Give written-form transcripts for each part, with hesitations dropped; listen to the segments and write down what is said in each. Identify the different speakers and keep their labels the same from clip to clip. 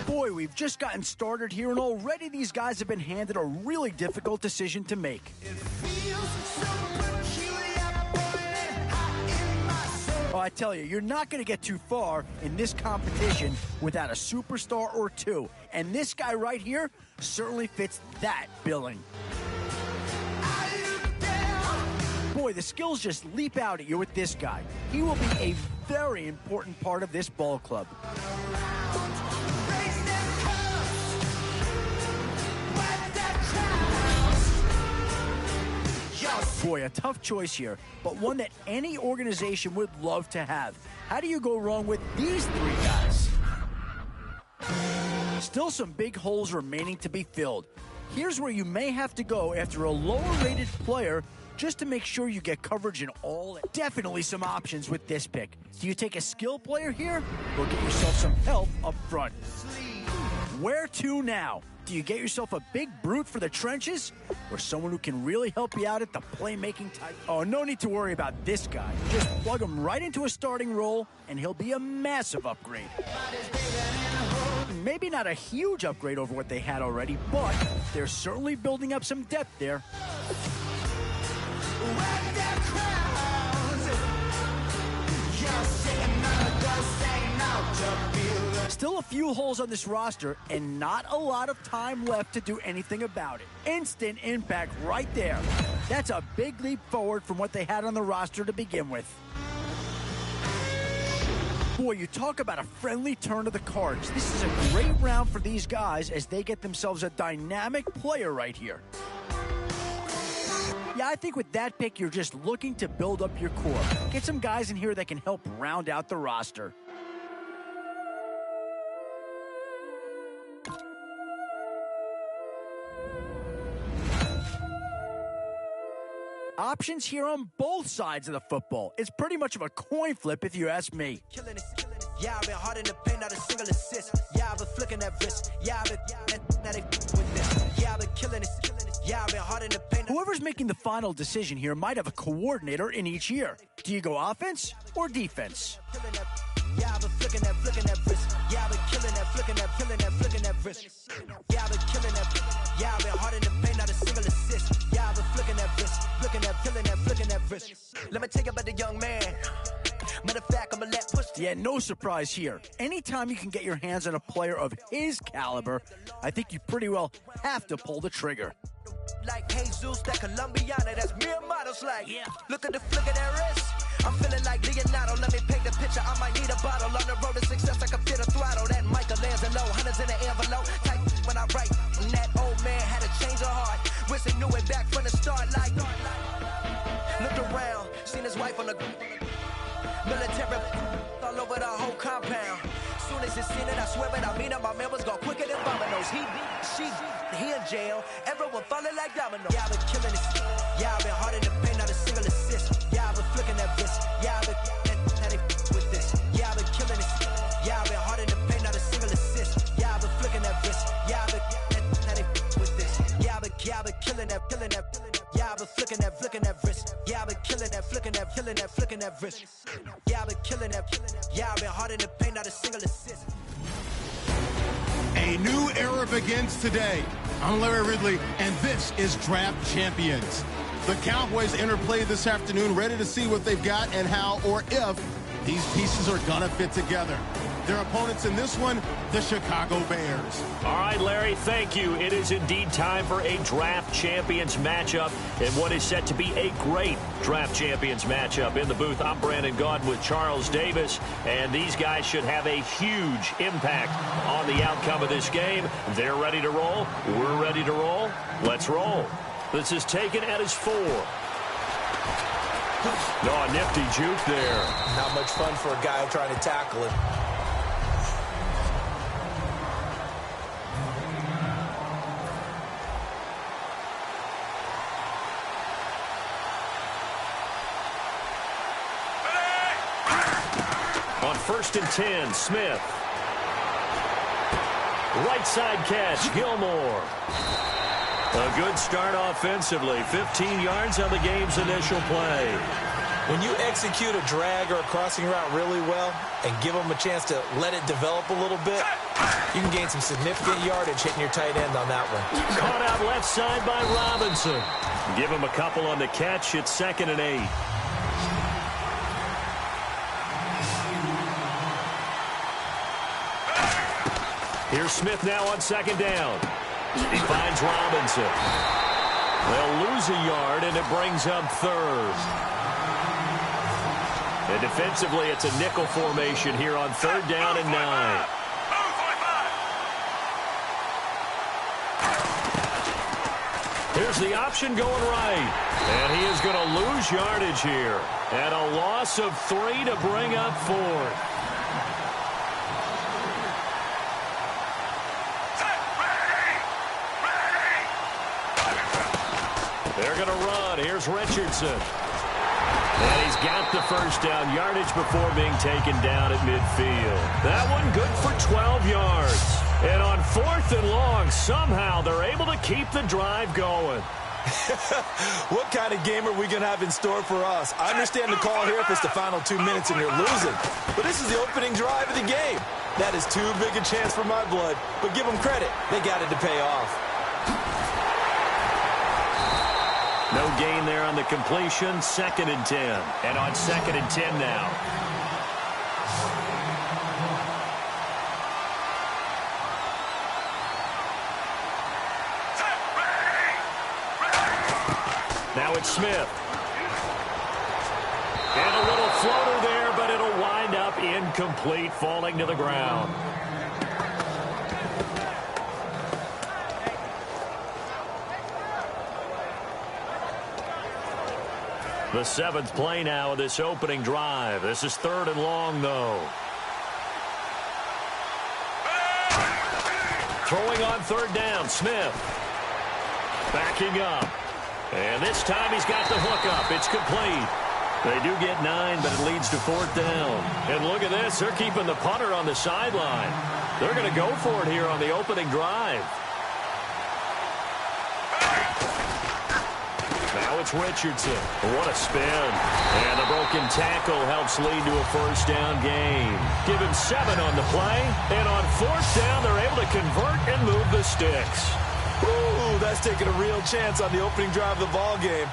Speaker 1: Boy, we've just gotten started here, and already these guys have been handed a really difficult decision to make. Oh, I tell you, you're not going to get too far in this competition without a superstar or two. And this guy right here certainly fits that billing. Boy, the skills just leap out at you with this guy. He will be a very important part of this ball club. Boy, a tough choice here, but one that any organization would love to have. How do you go wrong with these three guys? Still some big holes remaining to be filled. Here's where you may have to go after a lower-rated player just to make sure you get coverage in all. Definitely some options with this pick. Do you take a skill player here, or get yourself some help up front? Where to now? Do you get yourself a big brute for the trenches, or someone who can really help you out at the playmaking type? Oh, no need to worry about this guy. Just plug him right into a starting role, and he'll be a massive upgrade. Maybe not a huge upgrade over what they had already, but they're certainly building up some depth there. Still a few holes on this roster, and not a lot of time left to do anything about it. Instant impact right there. That's a big leap forward from what they had on the roster to begin with. Boy, you talk about a friendly turn of the cards. This is a great round for these guys as they get themselves a dynamic player right here. Yeah, I think with that pick, you're just looking to build up your core. Get some guys in here that can help round out the roster. Options here on both sides of the football. It's pretty much of a coin flip if you ask me.
Speaker 2: Yeah, I've been hard in the paint, not a single assist. Yeah, I've been flicking that wrist. Yeah, I've been with this. Yeah, I've been killing it. Yeah, I've been hard in the paint.
Speaker 1: Whoever's making the final decision here might have a coordinator in each year. Do you go offense or defense?
Speaker 2: Yeah, I've been flicking that wrist. Yeah, I've been killing that, flicking that wrist. Yeah, I've been killing that. Yeah, I've been hard in the paint, not a single assist. Yeah, I've been flicking that wrist, flicking that wrist. Let me tell you about the young man. Matter of fact, I'ma let push.
Speaker 1: Yeah, no surprise here. Anytime you can get your hands on a player of his caliber, I think you pretty well have to pull the trigger.
Speaker 2: Like Jesus, that Colombiana, that's mere models like. Yeah. Look at the flick of that wrist. I'm feeling like Leonardo. Let me paint the picture. I might need a bottle. On the road to success, I can fit a throttle. That Michelangelo, hundreds in the envelope. Type when I write. And that old man had to change her heart. Wish he knew it back from the start. Like, looked around, seen his wife on the military all over the whole compound. Soon as he seen it, I swear it, I mean it. My man was gone quicker than dominoes. She in jail. Everyone falling like dominoes. Yeah, I've been killing this. Yeah, I've been hard in the paint, not a single assist. Yeah, I've been flicking that wrist. Yeah, I've been with this. Yeah, I've been killing this. Yeah, I've been hard in the paint, not a single assist. Yeah, I've been flicking that wrist. Yeah, I've been with this. Yeah, I've been killing that. Yeah, I've been flicking that wrist. Yeah, I've been killing that, flicking that wrist. Yeah, I've been killing that. Yeah, I've been hard in the paint, not a single assist.
Speaker 3: A new era begins today. I'm Larry Ridley, and this is Draft Champions. The Cowboys enter play this afternoon, ready to see what they've got and how or if these pieces are gonna fit together. Their opponents in this one, the Chicago Bears.
Speaker 4: All right, Larry, thank you. It is indeed time for a Draft Champions matchup and what is set to be a great Draft Champions matchup. In the booth, I'm Brandon Gaudin with Charles Davis, and these guys should have a huge impact on the outcome of this game. They're ready to roll. We're ready to roll. Let's roll. This is taken at his 4. Oh, a nifty juke there.
Speaker 5: Not much fun for a guy trying to tackle it.
Speaker 4: On 1st and 10, Smith. Right side catch, Gilmore. A good start offensively. 15 yards on the game's initial play.
Speaker 5: When you execute a drag or a crossing route really well and give them a chance to let it develop a little bit, you can gain some significant yardage hitting your tight end on that one.
Speaker 4: Caught out left side by Robinson. Give him a couple on the catch. It's 2nd and 8. Here's Smith now on 2nd down. He finds Robinson. They'll lose a yard, and it brings up 3rd. And defensively, it's a nickel formation here on 3rd down and 9. Here's the option going right. And he is going to lose yardage here. And a loss of 3 to bring up 4th. They're going to run. Here's Richardson. And he's got the first down yardage before being taken down at midfield. That one good for 12 yards. And on 4th and long, somehow they're able to keep the drive going.
Speaker 5: What kind of game are we going to have in store for us? I understand the call here if it's the final 2 minutes and you're losing. But this is the opening drive of the game. That is too big a chance for my blood. But give them credit. They got it to pay off.
Speaker 4: No gain there on the completion. 2nd and 10. And on 2nd and 10 now. Now it's Smith. And a little floater there, but it'll wind up incomplete, falling to the ground. The 7th play now of this opening drive. This is 3rd and long, though. Throwing on 3rd down, Smith. Backing up. And this time he's got the hookup. It's complete. They do get 9, but it leads to 4th down. And look at this. They're keeping the punter on the sideline. They're going to go for it here on the opening drive. Now it's Richardson. What a spin. And the broken tackle helps lead to a first down gain. Give him 7 on the play. And on 4th down, they're able to convert and move the sticks.
Speaker 5: Ooh, that's taking a real chance on the opening drive of the ball game.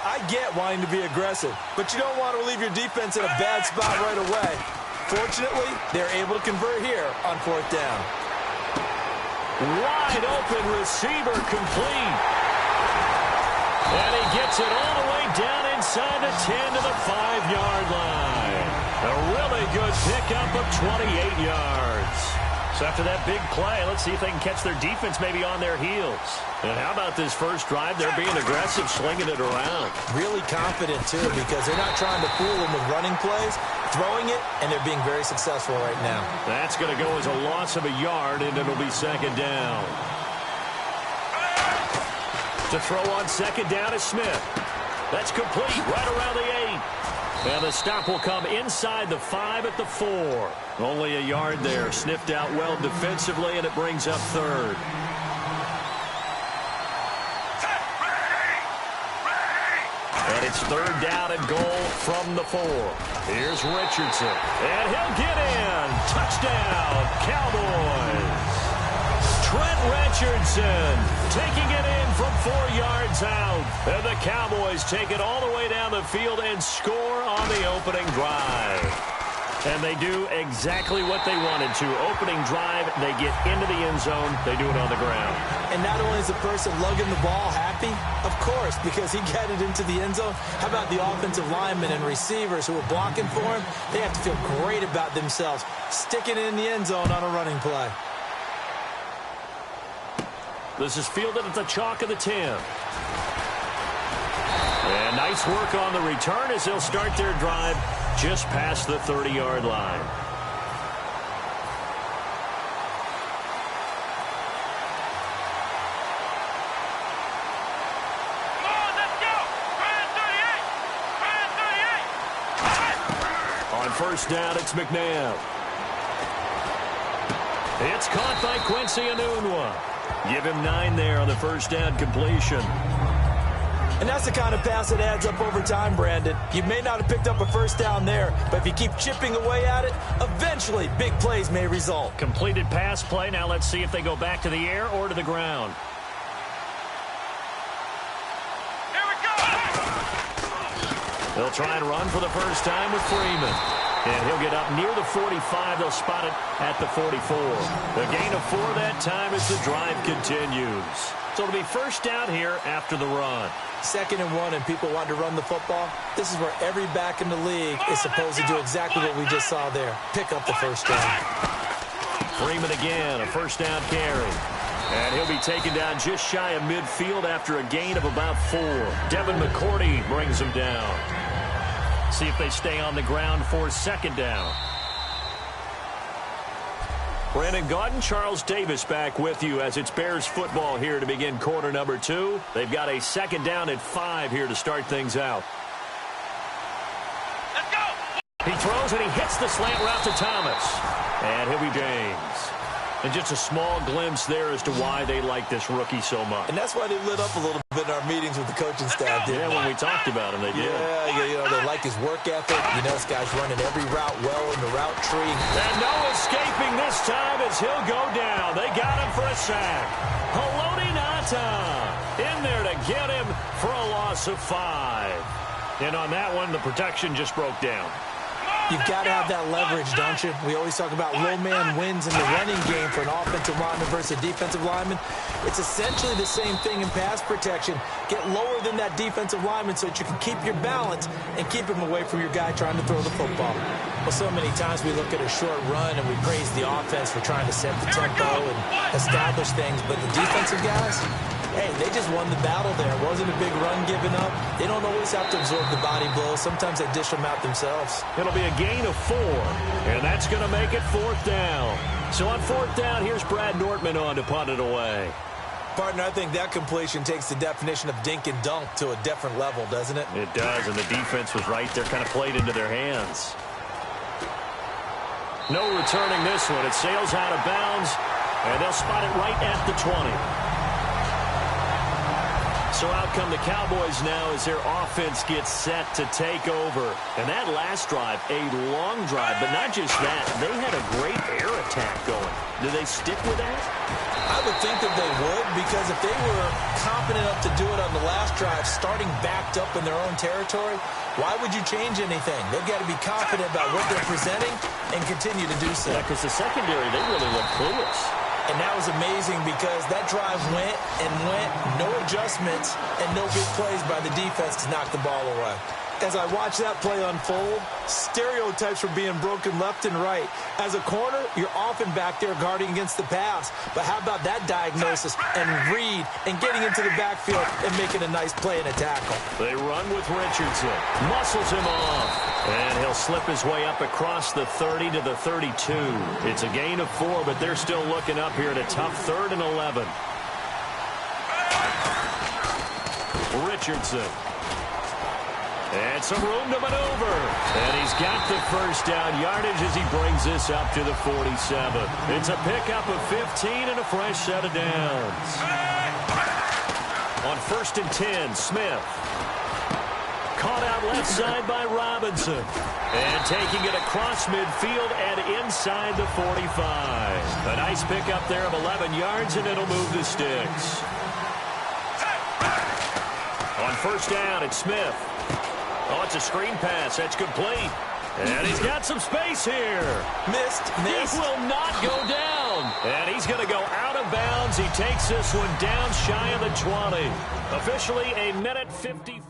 Speaker 5: I get wanting to be aggressive, but you don't want to leave your defense in a bad spot right away. Fortunately, they're able to convert here on 4th down.
Speaker 4: Wide open receiver complete. And he gets it all the way down inside the 10 to the 5-yard line. A really good pickup of 28 yards. So after that big play, let's see if they can catch their defense maybe on their heels. And how about this first drive? They're being aggressive, slinging it around.
Speaker 5: Really confident, too, because they're not trying to fool them with running plays, throwing it, and they're being very successful right now.
Speaker 4: That's going to go as a loss of a yard, and it'll be 2nd down. To throw on 2nd down is Smith. That's complete right around the 8. And the stop will come inside the 5 at the 4. Only a yard there. Sniffed out well defensively, and it brings up 3rd. And it's 3rd down and goal from the 4. Here's Richardson. And he'll get in. Touchdown, Cowboys. Trent Richardson taking it in from 4 yards out. And the Cowboys take it all the way down the field and score on the opening drive. And they do exactly what they wanted to. Opening drive, they get into the end zone. They do it on the ground.
Speaker 5: And not only is the person lugging the ball happy, of course, because he got it into the end zone. How about the offensive linemen and receivers who are blocking for him? They have to feel great about themselves, sticking it in the end zone on a running play.
Speaker 4: This is fielded at the chalk of the 10. And nice work on the return as they'll start their drive just past the 30-yard line.
Speaker 6: Come on, let's go! Try 38!
Speaker 4: On first down, it's McNabb. It's caught by Quincy Enunwa. Give him 9 there on the first down completion.
Speaker 5: And that's the kind of pass that adds up over time, Brandon. You may not have picked up a first down there, but if you keep chipping away at it, eventually big plays may result.
Speaker 4: Completed pass play. Now let's see if they go back to the air or to the ground.
Speaker 6: Here we go!
Speaker 4: They'll try and run for the first time with Freeman. And he'll get up near the 45. They'll spot it at the 44. The gain of 4 that time as the drive continues. So it'll be first down here after the run.
Speaker 5: 2nd and 1, and people want to run the football. This is where every back in the league is supposed to do exactly what we just saw there. Pick up the first down.
Speaker 4: Freeman again, a first down carry. And he'll be taken down just shy of midfield after a gain of about 4. Devin McCourty brings him down. See if they stay on the ground for 2nd down. Brandon Gaudin, Charles Davis back with you as it's Bears football here to begin quarter number 2. They've got a 2nd down at 5 here to start things out.
Speaker 6: Let's go!
Speaker 4: He throws and he hits the slant route to Thomas. And he'll be James. And just a small glimpse there as to why they like this rookie so much.
Speaker 5: And that's why they lit up a little bit in our meetings with the coaching staff.
Speaker 4: Yeah, when we talked about him, they did.
Speaker 5: Yeah, you know, they like his work ethic. You know, this guy's running every route well in the route tree.
Speaker 4: And no escaping this time as he'll go down. They got him for a sack. Haloti Ngata in there to get him for a loss of 5. And on that one, the protection just broke down.
Speaker 5: You've got to have that leverage, don't you? We always talk about low man wins in the running game for an offensive lineman versus a defensive lineman. It's essentially the same thing in pass protection. Get lower than that defensive lineman so that you can keep your balance and keep him away from your guy trying to throw the football. Well, so many times we look at a short run and we praise the offense for trying to set the tempo and establish things, but the defensive guys, hey, they just won the battle there. It wasn't a big run given up. They don't always have to absorb the body blows. Sometimes they dish them out themselves.
Speaker 4: It'll be a gain of 4, and that's going to make it 4th down. So on 4th down, here's Brad Nortman on to punt it away.
Speaker 5: Partner, I think that completion takes the definition of dink and dunk to a different level, doesn't it?
Speaker 4: It does, and the defense was right there, kind of played into their hands. No returning this one. It sails out of bounds, and they'll spot it right at the 20. So out come the Cowboys now as their offense gets set to take over. And that last drive, a long drive, but not just that. They had a great air attack going. Do they stick with that?
Speaker 5: I would think that they would, because if they were confident enough to do it on the last drive, starting backed up in their own territory, why would you change anything? They've got to be confident about what they're presenting and continue to do so.
Speaker 4: Yeah, because the secondary, they really look clueless.
Speaker 5: And that was amazing because that drive went and went, no adjustments, and no big plays by the defense to knock the ball away. As I watch that play unfold, stereotypes were being broken left and right. As a corner, you're often back there guarding against the pass. But how about that diagnosis and read and getting into the backfield and making a nice play and a tackle?
Speaker 4: They run with Richardson. Muscles him off. And he'll slip his way up across the 30 to the 32. It's a gain of 4, but they're still looking up here at a tough 3rd and 11. Richardson. And some room to maneuver. And he's got the first down yardage as he brings this up to the 47. It's a pickup of 15 and a fresh set of downs. On 1st and 10, Smith. Caught out left side by Robinson. And taking it across midfield and inside the 45. A nice pickup there of 11 yards, and it'll move the sticks. On 1st down, it's Smith. Oh, it's a screen pass. That's complete. And he's got some space here.
Speaker 5: Missed.
Speaker 4: It will not go down. And he's going to go out of bounds. He takes this one down shy of the 20. Officially a minute 50.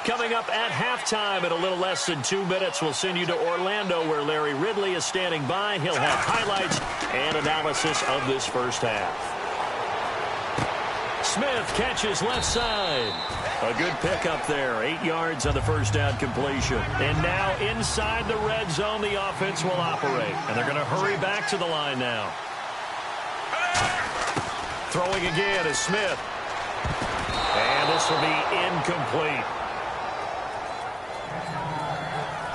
Speaker 4: Coming up at halftime in a little less than 2 minutes, we'll send you to Orlando where Larry Ridley is standing by. He'll have highlights and analysis of this first half. Smith catches left side. A good pickup there. 8 yards on the first down completion. And now inside the red zone, the offense will operate. And they're going to hurry back to the line now. Throwing again is Smith. And this will be incomplete.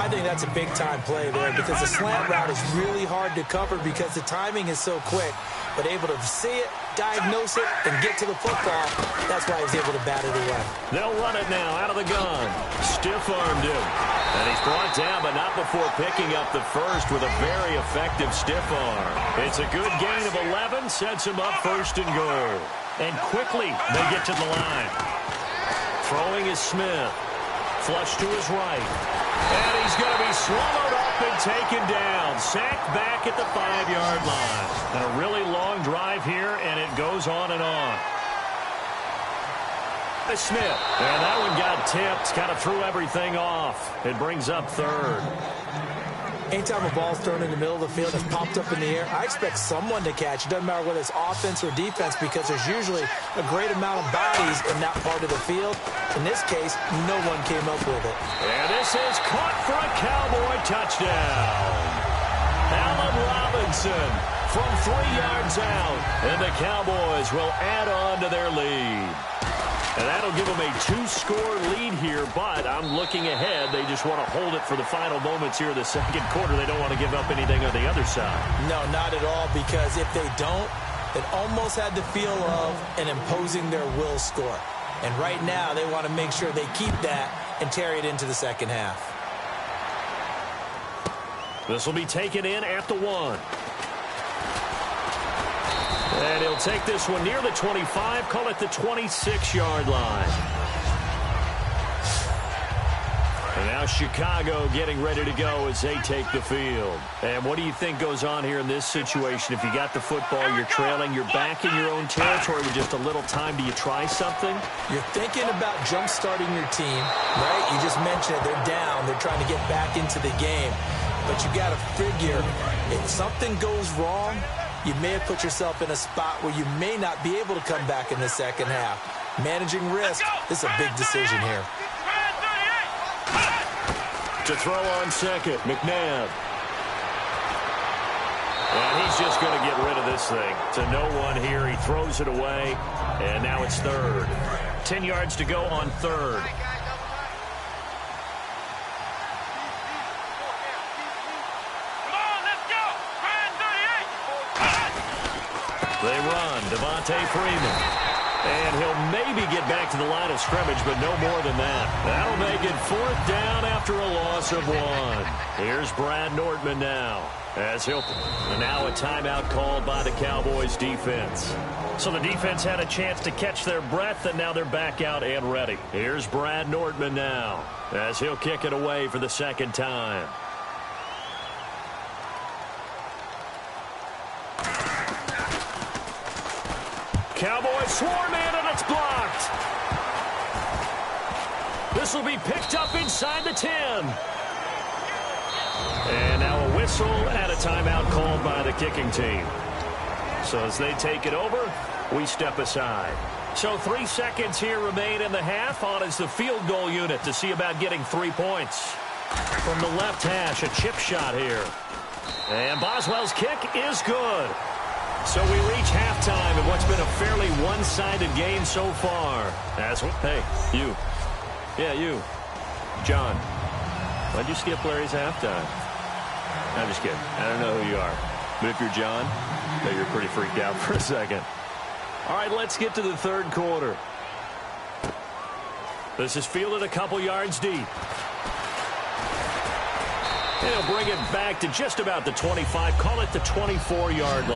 Speaker 5: I think that's a big-time play there because the slant route is really hard to cover because the timing is so quick. But able to see it, diagnose it, and get to the football, that's why he was able to bat it away.
Speaker 4: They'll run it now out of the gun. Stiff-armed him. And he's brought down, but not before picking up the first with a very effective stiff arm. It's a good gain of 11, sets him up first and goal. And quickly, they get to the line. Throwing is Smith. Flush to his right. And he's going to be swallowed up and taken down. Sacked back at the 5-yard line. And a really long drive here, and it goes on and on. Smith. And that one got tipped. Kind of threw everything off. It brings up third.
Speaker 5: Anytime a ball's thrown in the middle of the field and popped up in the air, I expect someone to catch. It doesn't matter whether it's offense or defense because there's usually a great amount of bodies in that part of the field. In this case, no one came up with it.
Speaker 4: And this is caught for a Cowboy touchdown. Allen Robinson from 3 yards out. And the Cowboys will add on to their lead. And that'll give them a 2-score lead here, but I'm looking ahead. They just want to hold it for the final moments here of the second quarter. They don't want to give up anything on the other side.
Speaker 5: No, not at all, because if they don't, it almost had the feel of an imposing their will score. And right now, they want to make sure they keep that and carry it into the second half.
Speaker 4: This will be taken in at the 1. And he'll take this one near the 25, call it the 26-yard line. And now Chicago getting ready to go as they take the field. And what do you think goes on here in this situation? If you got the football, you're trailing, you're back in your own territory with just a little time. Do you try something?
Speaker 5: You're thinking about jump-starting your team, right? You just mentioned it. They're down. They're trying to get back into the game. But you got to figure if something goes wrong, you may have put yourself in a spot where you may not be able to come back in the second half. Managing risk is a big decision here.
Speaker 4: To throw on second, McNabb. And he's just going to get rid of this thing. To no one here. He throws it away. And now it's third. 10 yards to go on third. They run. Devontae Freeman. And he'll maybe get back to the line of scrimmage, but no more than that. That'll make it 4th down after a loss of 1. Here's Brad Nordman now. As he'll now a timeout called by the Cowboys defense. So the defense had a chance to catch their breath, and now they're back out and ready. Here's Brad Nordman now as he'll kick it away for the second time. Cowboys swarm in, and it's blocked. This will be picked up inside the 10. And now a whistle and a timeout called by the kicking team. So as they take it over, we step aside. So 3 seconds here remain in the half. On is the field goal unit to see about getting 3 points. From the left hash, a chip shot here. And Boswell's kick is good. So we reach halftime in what's been a fairly one-sided game so far. Hey, you. Yeah, you. John, why'd you skip Larry's halftime? I'm just kidding. I don't know who you are. But if you're John, maybe you're pretty freaked out for a second. All right, let's get to the third quarter. This is fielded a couple yards deep. And he'll bring it back to just about the 25. Call it the 24-yard line.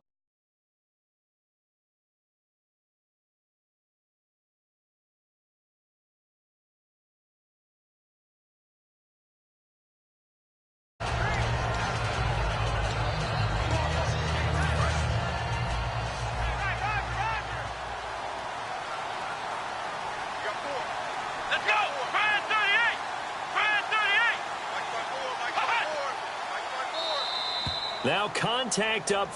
Speaker 4: Now contact up.